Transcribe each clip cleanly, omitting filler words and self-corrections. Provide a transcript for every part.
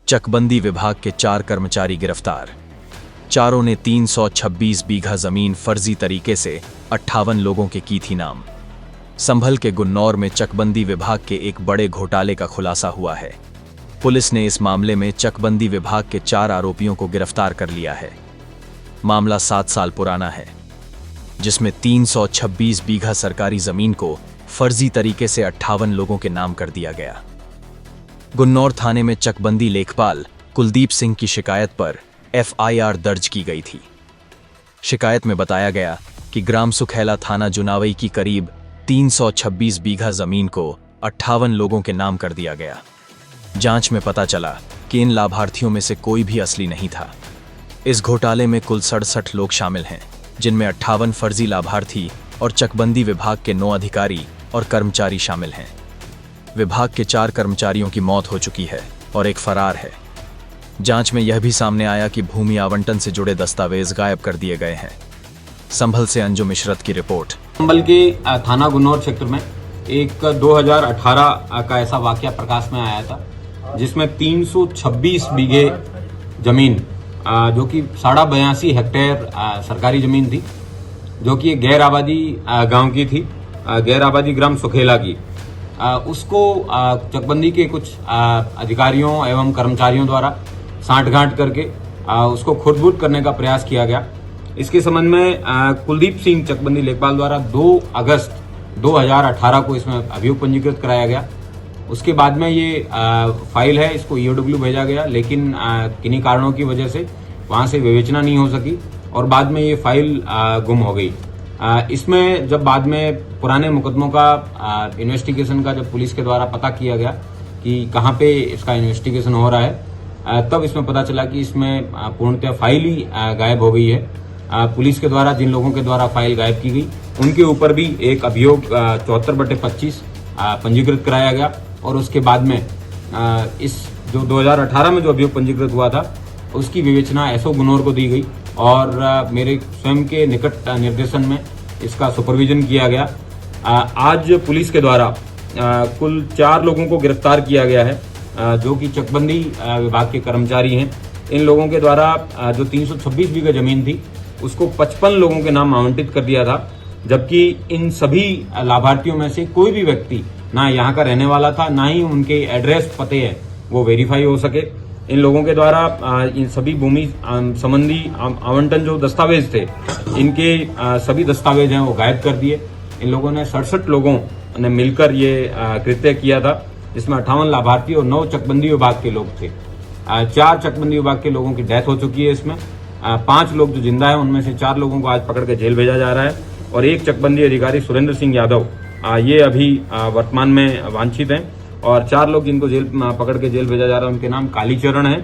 चकबंदी विभाग के 4 कर्मचारी गिरफ्तार। चारों ने 326 बीघा जमीन फर्जी तरीके से 58 लोगों के की थी नाम। संभल के गुन्नौर में चकबंदी विभाग के एक बड़े घोटाले का खुलासा हुआ है। पुलिस ने इस मामले में चकबंदी विभाग के 4 आरोपियों को गिरफ्तार कर लिया है। मामला 7 साल पुराना है, जिसमें 326 बीघा सरकारी जमीन को फर्जी तरीके से 58 लोगों के नाम कर दिया गया। गुन्नौर थाने में चकबंदी लेखपाल कुलदीप सिंह की शिकायत पर FIR दर्ज की गई थी। शिकायत में बताया गया कि ग्राम सुखैला थाना जुनावई की करीब 326 बीघा जमीन को 58 लोगों के नाम कर दिया गया। जांच में पता चला कि इन लाभार्थियों में से कोई भी असली नहीं था। इस घोटाले में कुल 67 लोग शामिल हैं, जिनमें 58 फर्जी लाभार्थी और चकबंदी विभाग के 9 अधिकारी और कर्मचारी शामिल हैं। विभाग के 4 कर्मचारियों की मौत हो चुकी है और एक फरार है। जांच में यह भी सामने आया कि भूमि आवंटन से जुड़े दस्तावेज गायब कर दिए गए हैं। संभल से अंजुम मिश्रत की रिपोर्ट। संभल के थाना गुन्नौर क्षेत्र में एक 2018 का ऐसा वाकया प्रकाश में आया था, जिसमें 326 बीघे जमीन जो कि 82.5 हेक्टेयर सरकारी जमीन थी, जो कि एक गैर आबादी गांव की थी, गैर आबादी ग्राम सुखेला की। उसको चकबंदी के कुछ अधिकारियों एवं कर्मचारियों द्वारा सांठगांठ करके उसको खुर्द-बुर्द करने का प्रयास किया गया। इसके संबंध में कुलदीप सिंह चकबंदी लेखपाल द्वारा 2 अगस्त 2018 को इसमें अभियोग पंजीकृत कराया गया। उसके बाद में ये फाइल है, इसको EOW भेजा गया, लेकिन किन्हीं कारणों की वजह से वहां से विवेचना नहीं हो सकी और बाद में ये फाइल गुम हो गई। इसमें जब बाद में पुराने मुकदमों का इन्वेस्टिगेशन का जब पुलिस के द्वारा पता किया गया कि कहाँ पे इसका इन्वेस्टिगेशन हो रहा है, तब इसमें पता चला कि इसमें पूर्णतः फाइल ही गायब हो गई है। पुलिस के द्वारा जिन लोगों के द्वारा फाइल गायब की गई, उनके ऊपर भी एक अभियोग 74/25 पंजीकृत कराया गया और उसके बाद में इस जो 2018 में जो अभियोग पंजीकृत हुआ था, उसकी विवेचना एसओ गुन्नौर को दी गई और मेरे स्वयं के निकट निर्देशन में इसका सुपरविजन किया गया। आज पुलिस के द्वारा कुल 4 लोगों को गिरफ्तार किया गया है, जो कि चकबंदी विभाग के कर्मचारी हैं। इन लोगों के द्वारा जो 326 बीघा जमीन थी, उसको 55 लोगों के नाम आवंटित कर दिया था, जबकि इन सभी लाभार्थियों में से कोई भी व्यक्ति ना यहाँ का रहने वाला था, ना ही उनके एड्रेस पते हैं वो वेरीफाई हो सके। इन लोगों के द्वारा इन सभी भूमि संबंधी आवंटन जो दस्तावेज थे, इनके सभी दस्तावेज हैं वो गायब कर दिए। इन लोगों ने 67 लोगों ने मिलकर ये कृत्य किया था, जिसमें 58 लाभार्थी और 9 चकबंदी विभाग के लोग थे। 4 चकबंदी विभाग के लोगों की डेथ हो चुकी है। इसमें 5 लोग जो जिंदा है, उनमें से 4 लोगों को आज पकड़ के जेल भेजा जा रहा है और एक चकबंदी अधिकारी सुरेंद्र सिंह यादव ये अभी वर्तमान में वांछित हैं और 4 लोग जिनको जेल पकड़ के जेल भेजा जा रहा है, उनके नाम कालीचरण है,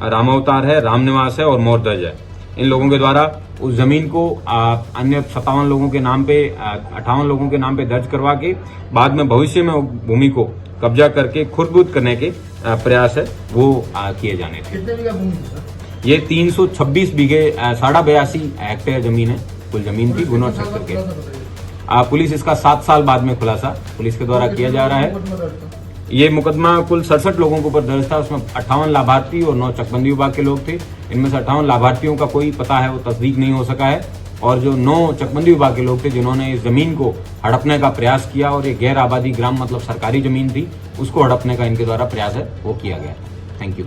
रामावतार है, रामनिवास है और मोरध्वज है। इन लोगों के द्वारा उस जमीन को अन्य 57 लोगों के नाम पे 58 लोगों के नाम पे दर्ज करवा के बाद में भविष्य में भूमि को कब्जा करके खुर्द-बुर्द करने के प्रयास है वो किए जाने थे। कितने बीघा भूमि थी सर? ये 326 बीघे 82.5 हेक्टेयर जमीन है, कुल जमीन थी गुन्नौर क्षेत्र के। पुलिस इसका 7 साल बाद में खुलासा पुलिस के द्वारा किया जा रहा है। ये मुकदमा कुल 67 लोगों के ऊपर दर्ज था, उसमें 58 लाभार्थी और 9 चकबंदी विभाग के लोग थे। इनमें से 58 लाभार्थियों का कोई पता है वो तस्दीक नहीं हो सका है और जो 9 चकबंदी विभाग के लोग थे, जिन्होंने इस जमीन को हड़पने का प्रयास किया और ये गैर आबादी ग्राम मतलब सरकारी जमीन थी, उसको हड़पने का इनके द्वारा प्रयास है वो किया गया। Thank you.